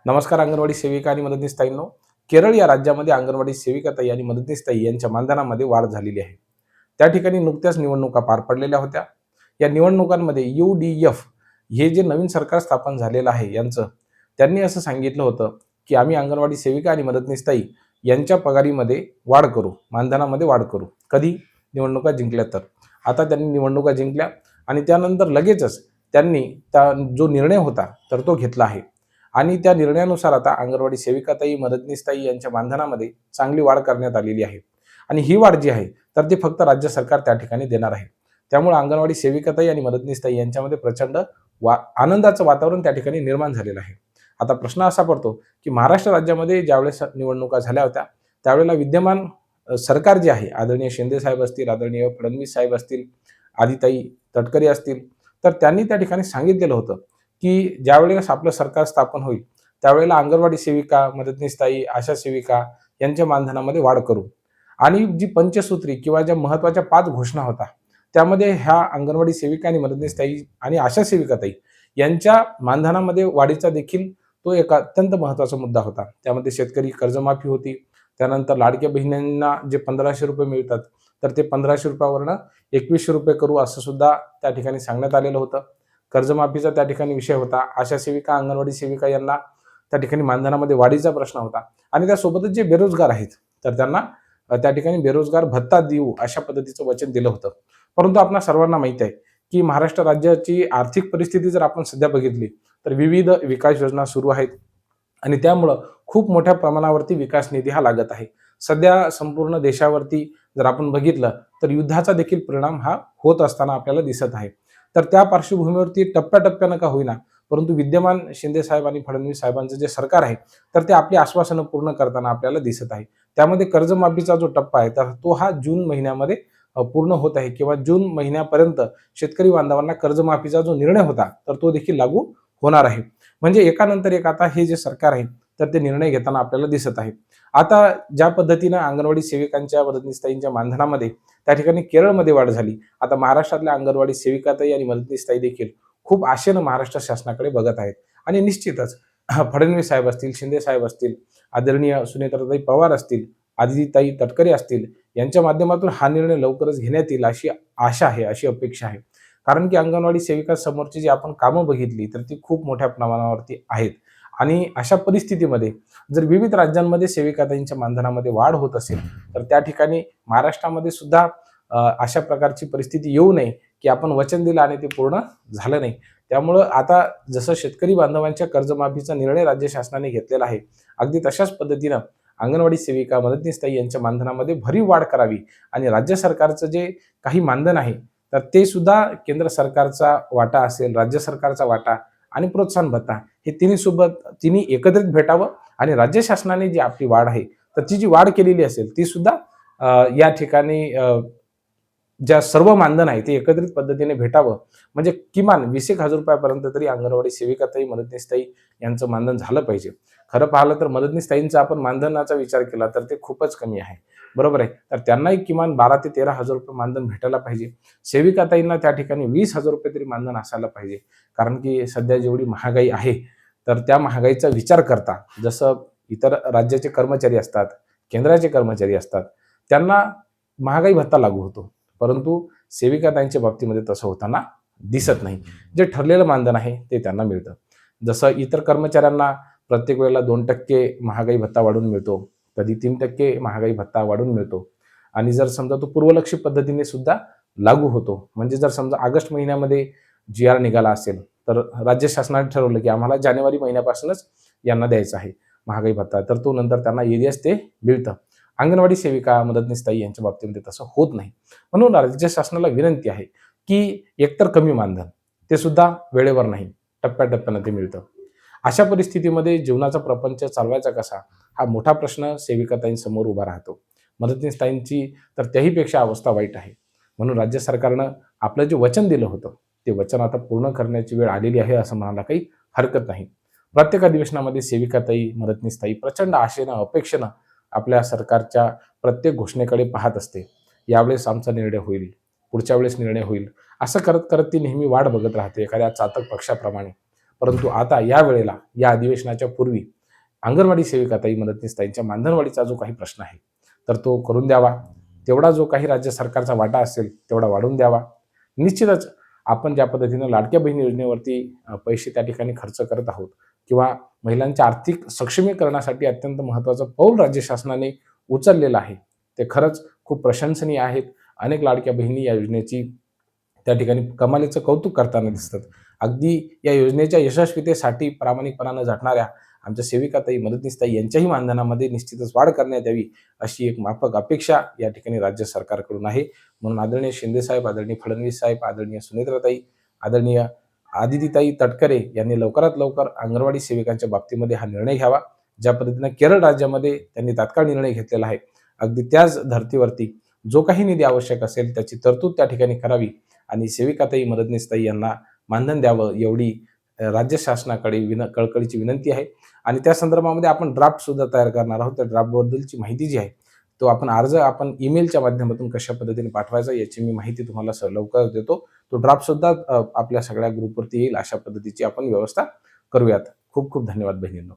नमस्कार अंगणवाडी सेविका आणि मदतनीस ताईंनो. केरळ या राज्यामध्ये अंगणवाडी सेविका ताई आणि मदतनीस ताई यांच्या मानधनामध्ये वाढ झालेली आहे. त्या ठिकाणी नुकत्याच निवडणुका पार पडलेल्या होत्या. या निवडणुकांमध्ये UDF हे जे नवीन सरकार स्थापन झालेलं आहे त्यांनी असं सांगितलं होतं, की आम्ही अंगणवाडी सेविका आणि मदतनीस ताई यांच्या पगारीमध्ये वाढ करू, मानधनामध्ये वाढ करू. कधी? निवडणुका जिंकल्या तर. आता त्यांनी निवडणुका जिंकल्या आणि त्यानंतर लगेचच त्यांनी जो निर्णय होता तर तो घेतला आहे. आणि त्या निर्णयानुसार आता अंगणवाडी सेविकाताई, मदतनीसताई यांच्या मानधनामध्ये चांगली वाढ करण्यात आलेली आहे. आणि ही वाढ जी आहे तर ती फक्त राज्य सरकार त्या ठिकाणी देणार आहे. त्यामुळे अंगणवाडी सेविकाताई आणि मदतनीसताई यांच्यामध्ये प्रचंड आनंदाचं वातावरण त्या ठिकाणी निर्माण झालेलं आहे. आता प्रश्न असा पडतो की महाराष्ट्र राज्यामध्ये ज्यावेळेस निवडणुका झाल्या होत्या त्यावेळेला विद्यमान सरकार जे आहे, आदरणीय शिंदे साहेब असतील, आदरणीय फडणवीस साहेब असतील, आदिताई तटकरे असतील, तर त्यांनी त्या ठिकाणी सांगितलेलं होतं की ज्यावेळेस आपलं सरकार स्थापन होईल त्यावेळेला अंगणवाडी सेविका, मदतनीसताई, आशा सेविका यांच्या मानधनामध्ये वाढ करू. आणि जी पंचसूत्री किंवा ज्या महत्त्वाच्या 5 घोषणा होता त्यामध्ये ह्या अंगणवाडी सेविका आणि मदतनीसताई आणि आशा सेविकाताई यांच्या मानधनामध्ये वाढीचा देखील तो एक अत्यंत महत्त्वाचा मुद्दा होता. त्यामध्ये शेतकरी कर्जमाफी होती. त्यानंतर लाडक्या बहिणींना जे 1500 रुपये मिळतात तर ते 1500 रुपयावरनं 2100 रुपये करू असं सुद्धा त्या ठिकाणी सांगण्यात आलेलं होतं. कर्जमाफीचा त्या ठिकाणी विषय होता. आशा सेविका, अंगणवाडी सेविका यांना त्या ठिकाणी मानधनामध्ये वाढीचा प्रश्न होता. आणि त्यासोबतच जे बेरोजगार आहेत तर त्यांना त्या ठिकाणी बेरोजगार भत्ता देऊ अशा पद्धतीचं वचन दिलं होतं. परंतु आपणा सर्वांना माहिती आहे की महाराष्ट्र राज्याची आर्थिक परिस्थिती जर आपण सध्या बघितली तर विविध विकास योजना सुरू आहेत आणि त्यामुळं खूप मोठ्या प्रमाणावरती विकास निधी हा लागत आहे. सध्या संपूर्ण देशावरती जर आपण बघितलं तर युद्धाचा देखील परिणाम हा होत असताना आपल्याला दिसत आहे. तर त्या पार्श्वभूमीवरती टप्प्याटप्प्यानं का होईना परंतु विद्यमान शिंदे साहेब आणि फडणवीस साहेबांचं जे सरकार आहे तर ते आपली आश्वासनं पूर्ण करताना आपल्याला दिसत आहे. त्यामध्ये कर्जमाफीचा जो टप्पा आहे तर तो हा जून महिन्यामध्ये पूर्ण होत आहे किंवा जून महिन्यापर्यंत शेतकरी बांधवांना कर्जमाफीचा जो निर्णय होता तर तो देखील लागू होणार आहे. म्हणजे एकानंतर एक आता हे जे सरकार आहे तर ते निर्णय घेताना आपल्याला दिसत आहे. आता ज्या पद्धतीनं अंगणवाडी सेविकांच्या, मदतनीसताईंच्या मानधनामध्ये त्या ठिकाणी केरळमध्ये वाढ झाली, आता महाराष्ट्रातल्या अंगणवाडी सेविकाताई आणि मदतनीसताई देखील खूप आशेनं महाराष्ट्र शासनाकडे बघत आहेत. आणि निश्चितच फडणवीस साहेब असतील, शिंदे साहेब असतील, आदरणीय सुनेत्राताई पवार असतील, आदितीताई तटकरे असतील यांच्या माध्यमातून हा निर्णय लवकरच घेण्यात येईल अशी आशा आहे, अशी अपेक्षा आहे. कारण की अंगणवाडी सेविका समोरची जी आपण कामं बघितली तर ती खूप मोठ्या प्रमाणावरती आहेत. आणि अशा परिस्थितीमध्ये जर विविध राज्यांमध्ये सेविकाताईंच्या मानधनामध्ये वाढ होत असेल तर त्या ठिकाणी महाराष्ट्रामध्ये सुद्धा अशा प्रकारची परिस्थिती येऊ नये की आपण वचन दिलं आणि ते पूर्ण झालं नाही. त्यामुळं आता जसं शेतकरी बांधवांच्या कर्जमाफीचा निर्णय राज्य शासनाने घेतलेला आहे, अगदी तशाच पद्धतीनं अंगणवाडी सेविका, मदतनीसताई यांच्या मानधनामध्ये भरीव वाढ करावी आणि राज्य सरकारचं जे काही मानधन आहे तर ते सुद्धा केंद्र सरकारचा वाटा असेल, राज्य सरकारचा वाटा आणि प्रोत्साहन भत्ता हे तिन्ही एकत्रित भेटावं आणि राज्य शासनाने जी आपली वाढ आहे तर ती जी वाढ केलेली असेल ती सुद्धा या ठिकाणी ज्या सर्व मानधन आहे ते एकत्रित पद्धतीने भेटावं. म्हणजे किमान 20,000 रुपयापर्यंत तरी अंगणवाडी सेविकाताई, मदतनीसताई यांचं मानधन झालं पाहिजे. खरं पाहिलं तर मदतनीसताईंचा आपण मानधनाचा विचार केला तर ते खूपच कमी आहे. बरोबर आहे. तर त्यांनाही किमान 12,000 ते 13,000 रुपये मानधन भेटायला पाहिजे. सेविकाताईंना त्या ठिकाणी 20,000 रुपये तरी मानधन असायला पाहिजे. कारण की सध्या जेवढी महागाई आहे तर त्या महागाईचा विचार करता जसं इतर राज्याचे कर्मचारी असतात, केंद्राचे कर्मचारी असतात, त्यांना महागाई भत्ता लागू होतो. परंतु सेविकाताईंच्या बाबतीमध्ये तसं होताना दिसत नाही. जे ठरलेलं मानधन आहे ते त्यांना मिळतं. जसं इतर कर्मचाऱ्यांना प्रत्येक वेळेला 2% महागाई भत्ता वाढून मिळतो, कधी 3% महागाई भत्ता वाढून मिळतो. आणि जर समजा तो पूर्वलक्षी पद्धतीने सुद्धा लागू होतो. म्हणजे जर समजा ऑगस्ट महिन्यामध्ये जी-आर निघाला असेल तर राज्य शासनाने ठरवलं की आम्हाला जानेवारी महिन्यापासूनच यांना द्यायचा आहे महागाई भत्ता, तर तो नंतर त्यांना एरियास ते मिळतं. अंगणवाडी सेविका, मदतनीसताई यांच्या बाबतीमध्ये तसं होत नाही. म्हणून राज्य शासनाला विनंती आहे की एकतर कमी मानधन ते सुद्धा वेळेवर नाही, टप्प्याटप्प्यानं ते मिळतं. अशा परिस्थितीमध्ये जीवनाचा प्रपंच चालवायचा कसा हा मोठा प्रश्न सेविकाताईंसमोर उभा राहतो. मदतनीसताईंची तर त्याहीपेक्षा अवस्था वाईट आहे. म्हणून राज्य सरकारनं आपलं जे वचन दिलं होतं ते वचन आता पूर्ण करण्याची वेळ आलेली आहे असं म्हणायला काही हरकत नाही. प्रत्येक अधिवेशनामध्ये सेविकाताई, मदतनीसताई प्रचंड आशेनं, अपेक्षेनं आपल्या सरकारच्या प्रत्येक घोषणेकडे पाहत असते. यावेळेस आमचा निर्णय होईल, पुढच्या वेळेस निर्णय होईल, असं करत करत ती नेहमी वाट बघत राहते एखाद्या चातक पक्षाप्रमाणे. परंतु आता या वेळेला या अधिवेशनाच्या पूर्वी अंगणवाडी सेविकाताई मदतनीसताईंच्या मानधनवाढीचा जो काही प्रश्न आहे तर तो करून द्यावा. तेवढा जो काही राज्य सरकारचा वाटा असेल तेवढा वाढवून द्यावा. निश्चितच आपण ज्या पद्धतीनं लाडक्या बहीण योजनेवरती पैसे त्या ठिकाणी खर्च करत आहोत किंवा महिलांच्या आर्थिक सक्षमीकरणासाठी अत्यंत महत्त्वाचं पाऊल राज्य शासनाने उचललेलं आहे ते खरंच खूप प्रशंसनीय आहेत. अनेक लाडक्या बहिणी या योजनेची त्या ठिकाणी कमालीचं कौतुक करताना दिसतात. अगदी या योजनेच्या यशस्वीतेसाठी प्रामाणिकपणानं झटणाऱ्या आमच्या सेविकाताई मदतनीसताई यांच्याही मानधनामध्ये निश्चितच वाढ करण्यात यावी अशी एक माफक अपेक्षा या ठिकाणी राज्य सरकारकडून आहे. म्हणून आदरणीय शिंदेसाहेब, आदरणीय फडणवीस साहेब, आदरणीय सुनेत्राताई, आदरणीय आदितीताई तटकरे यांनी लवकरात लवकर अंगणवाडी सेविकांच्या बाबतीमध्ये हा निर्णय घ्यावा. ज्या पद्धतीनं केरळ राज्यामध्ये त्यांनी तात्काळ निर्णय घेतलेला आहे अगदी त्याच धर्तीवरती जो काही निधी आवश्यक असेल त्याची तरतूद त्या ठिकाणी करावी आणि सेविकाताई मदतनीसताई यांना मानधन द्यावं एवढी राज्य शासनाकडे कळकळीची विनंती आहे. आणि त्या संदर्भामध्ये आपण ड्राफ्ट सुद्धा तयार करणार आहोत. त्या ड्राफ्टबद्दलची माहिती जी आहे तो आपण ईमेलच्या माध्यमातून कशा पद्धतीने पाठवायचा याची मी माहिती तुम्हाला लवकर देतो. तो ड्राफ्ट सुद्धा आपल्या सगळ्या ग्रुपवरती येईल अशा पद्धतीची आपण व्यवस्था करूयात. खूप खूप धन्यवाद बहिणींनो.